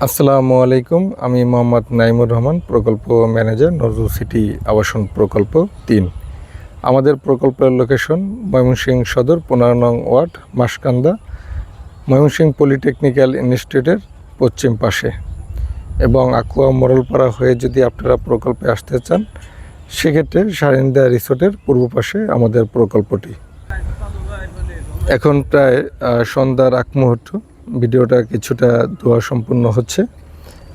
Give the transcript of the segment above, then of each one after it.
আসসালামু আলাইকুম। আমি মোহাম্মদ নাইমুর রহমান, প্রকল্প ম্যানেজার, নজরুল সিটি আবাসন প্রকল্প ৩। আমাদের প্রকল্পের লোকেশন ময়মনসিংহ সদর ১৫ নং ওয়ার্ড, মাসকান্দা, ময়মনসিংহ পলিটেকনিক্যাল ইনস্টিটিউটের পশ্চিম পাশে। এবং আকুয়া মোড়লপাড়া হয়ে যদি আপনারা প্রকল্পে আসতে চান, সেক্ষেত্রে সারিন্দা রিসোর্টের পূর্ব পাশে আমাদের প্রকল্পটি। এখন প্রায় সন্ধ্যার আগ মুহূর্ত, ভিডিওটা কিছুটা ধোয়া সম্পূর্ণ হচ্ছে।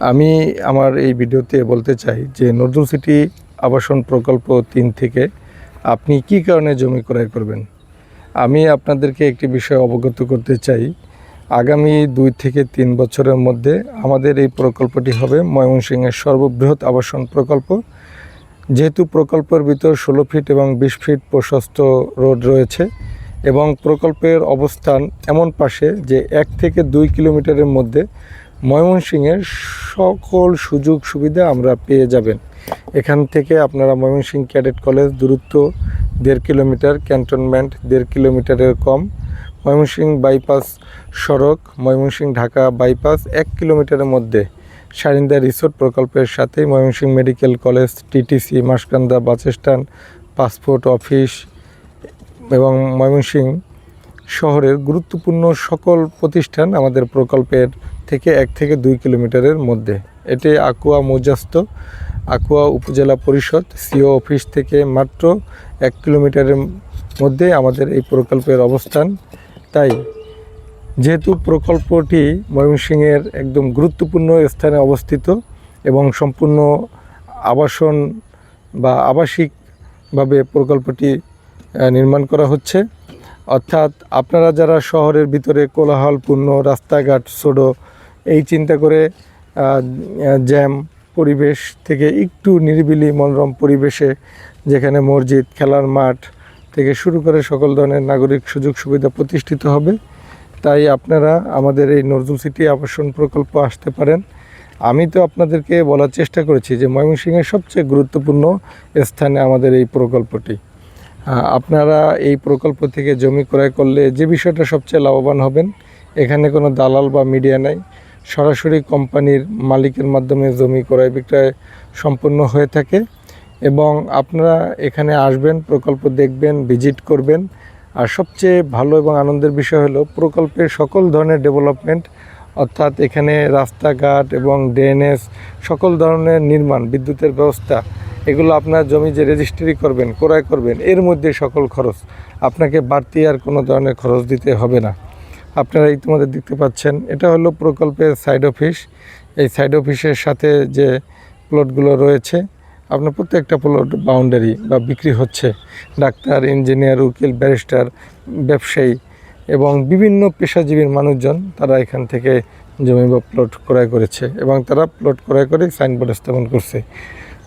আমি আমার এই ভিডিওতে বলতে চাই যে নজরুল সিটি আবাসন প্রকল্প ৩ থেকে আপনি কি কারণে জমি ক্রয় করবেন। আমি আপনাদেরকে একটি বিষয় অবগত করতে চাই। আগামী ২ থেকে ৩ বছরের মধ্যে আমাদের এই প্রকল্পটি হবে ময়মনসিংহের সর্ববৃহৎ আবাসন প্রকল্প। যেহেতু প্রকল্পের ভিতর ১৬ ফিট এবং ২০ ফিট প্রশস্ত রোড রয়েছে এবং প্রকল্পের অবস্থান এমন পাশে যে ১ থেকে ২ কিলোমিটারের মধ্যে ময়মনসিংহের সকল সুযোগ সুবিধা আমরা পেয়ে যাবেন। এখান থেকে আপনারা ময়মনসিংহ ক্যাডেট কলেজ দূরত্ব ১.৫ কিলোমিটার, ক্যান্টনমেন্ট ১.৫ কিলোমিটারের কম, ময়মনসিংহ বাইপাস সড়ক, ময়মনসিংহ ঢাকা বাইপাস ১ কিলোমিটারের মধ্যে, সারিন্দা রিসোর্ট প্রকল্পের সাথেই Mymensingh medical college, TTC, Maskanda bus stand, passport office এবং ময়মনসিংহ শহরের গুরুত্বপূর্ণ সকল প্রতিষ্ঠান আমাদের প্রকল্পের থেকে ১ থেকে ২ কিলোমিটারের মধ্যে। এটি আকুয়া মৌজাস্ত, আকুয়া উপজেলা পরিষদ সিও অফিস থেকে মাত্র ১ কিলোমিটারের মধ্যে আমাদের এই প্রকল্পের অবস্থান। তাই যেহেতু প্রকল্পটি ময়মনসিংহের একদম গুরুত্বপূর্ণ স্থানে অবস্থিত এবং সম্পূর্ণ আবাসন বা আবাসিকভাবে প্রকল্পটি নির্মাণ করা হচ্ছে, অর্থাৎ আপনারা যারা শহরের ভিতরে কোলাহলপূর্ণ রাস্তাঘাট ছোটো এই চিন্তা করে জ্যাম পরিবেশ থেকে একটু নিরিবিলি মনোরম পরিবেশে, যেখানে মসজিদ, খেলার মাঠ থেকে শুরু করে সকল ধরনের নাগরিক সুযোগ সুবিধা প্রতিষ্ঠিত হবে, তাই আপনারা আমাদের এই নজরুল সিটি আবাসন প্রকল্প আসতে পারেন। আমি তো আপনাদেরকে বলার চেষ্টা করেছি যে ময়মনসিংহের সবচেয়ে গুরুত্বপূর্ণ স্থানে আমাদের এই প্রকল্পটি। আপনারা এই প্রকল্প থেকে জমি ক্রয় করলে যে বিষয়টা সবচেয়ে লাভবান হবেন, এখানে কোনো দালাল বা মিডিয়া নাই, সরাসরি কোম্পানির মালিকের মাধ্যমে জমি ক্রয় বিক্রয় সম্পন্ন হয়ে থাকে। এবং আপনারা এখানে আসবেন, প্রকল্প দেখবেন, ভিজিট করবেন। আর সবচেয়ে ভালো এবং আনন্দের বিষয় হলো প্রকল্পের সকল ধরনের ডেভেলপমেন্ট, অর্থাৎ এখানে রাস্তাঘাট এবং ড্রেনেজ, সকল ধরনের নির্মাণ, বিদ্যুতের ব্যবস্থা, এগুলো আপনার জমি যে রেজিস্ট্রি করবেন, ক্রয় করবেন, এর মধ্যে সকল খরচ, আপনাকে বাড়তি আর কোনো ধরনের খরচ দিতে হবে না। আপনারা ইতিমধ্যে দেখতে পাচ্ছেন, এটা হলো প্রকল্পের সাইড অফিস। এই সাইড অফিসের সাথে যে প্লটগুলো রয়েছে, আপনার প্রত্যেকটা প্লট বাউন্ডারি বা বিক্রি হচ্ছে। ডাক্তার, ইঞ্জিনিয়ার, উকিল, ব্যারিস্টার, ব্যবসায়ী এবং বিভিন্ন পেশাজীবীর মানুষজন তারা এখান থেকে জমি বা প্লট ক্রয় করেছে এবং তারা প্লট ক্রয় করে সাইনবোর্ড স্থাপন করছে।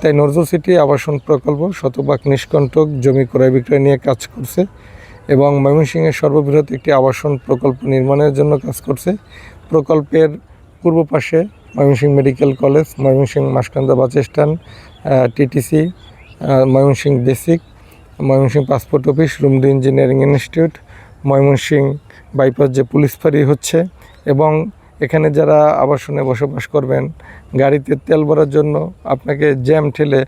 তাই নজরুল সিটি আবাসন প্রকল্প শতভাগ নিষ্কণ্টক জমি ক্রয় বিক্রয় নিয়ে কাজ করছে এবং ময়মনসিংহের সর্ববৃহৎ একটি আবাসন প্রকল্প নির্মাণের জন্য কাজ করছে। প্রকল্পের পূর্ব পাশে Mymensingh medical college, Mymensingh Maskanda bus stand, TTC, Mymensingh basic, Mymensingh passport office, রুমডি ইঞ্জিনিয়ারিং ইনস্টিটিউট, ময়মনসিংহ বাইপাস যে পুলিশ ফাঁড়ি হচ্ছে। এবং এখানে যারা আবাসনে বসবাস করবেন, গাড়িতে তেল ভরার জন্য আপনাকে জ্যাম ঠেলে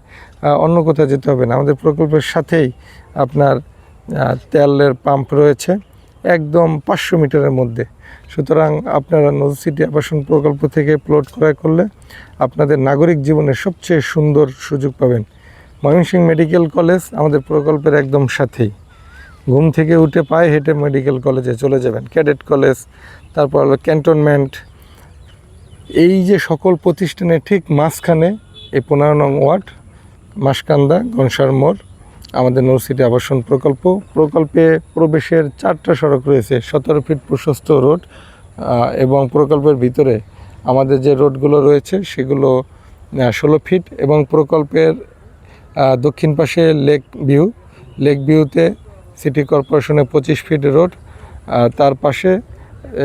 অন্য কোথাও যেতে হবে না। আমাদের প্রকল্পের সাথেই আপনার তেলের পাম্প রয়েছে একদম ৫০০ মিটারের মধ্যে। সুতরাং আপনারা নজরুল সিটি আবাসন প্রকল্প থেকে প্লট ক্রয় করলে আপনাদের নাগরিক জীবনের সবচেয়ে সুন্দর সুযোগ পাবেন। ময়মনসিংহ মেডিকেল কলেজ আমাদের প্রকল্পের একদম সাথেই, ঘুম থেকে উঠে পায়ে হেঁটে মেডিকেল কলেজে চলে যাবেন। ক্যাডেট কলেজ, তারপর হলো ক্যান্টনমেন্ট, এই যে সকল প্রতিষ্ঠানের ঠিক মাঝখানে এই ১৫ নং ওয়ার্ড, মাসকান্দা গনসার মোড়, আমাদের নজরুল সিটি আবাসন প্রকল্প। প্রকল্পে প্রবেশের ৪টা সড়ক রয়েছে, ১৭ ফিট প্রশস্ত রোড এবং প্রকল্পের ভিতরে আমাদের যে রোডগুলো রয়েছে সেগুলো ১৬ ফিট এবং প্রকল্পের দক্ষিণ পাশে লেক ভিউতে সিটি কর্পোরেশনের ২৫ ফিট রোড, তার পাশে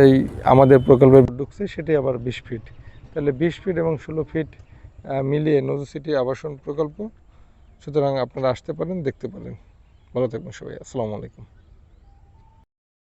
এই আমাদের প্রকল্পে ঢুকছে সেটি আবার ২০ ফিট। তাহলে ২০ ফিট এবং ১৬ ফিট মিলিয়ে নজরুল সিটি আবাসন প্রকল্প। সুতরাং আপনারা আসতে পারেন, দেখতে পারেন। ভালো থাকবেন সবাই। আসসালামু আলাইকুম।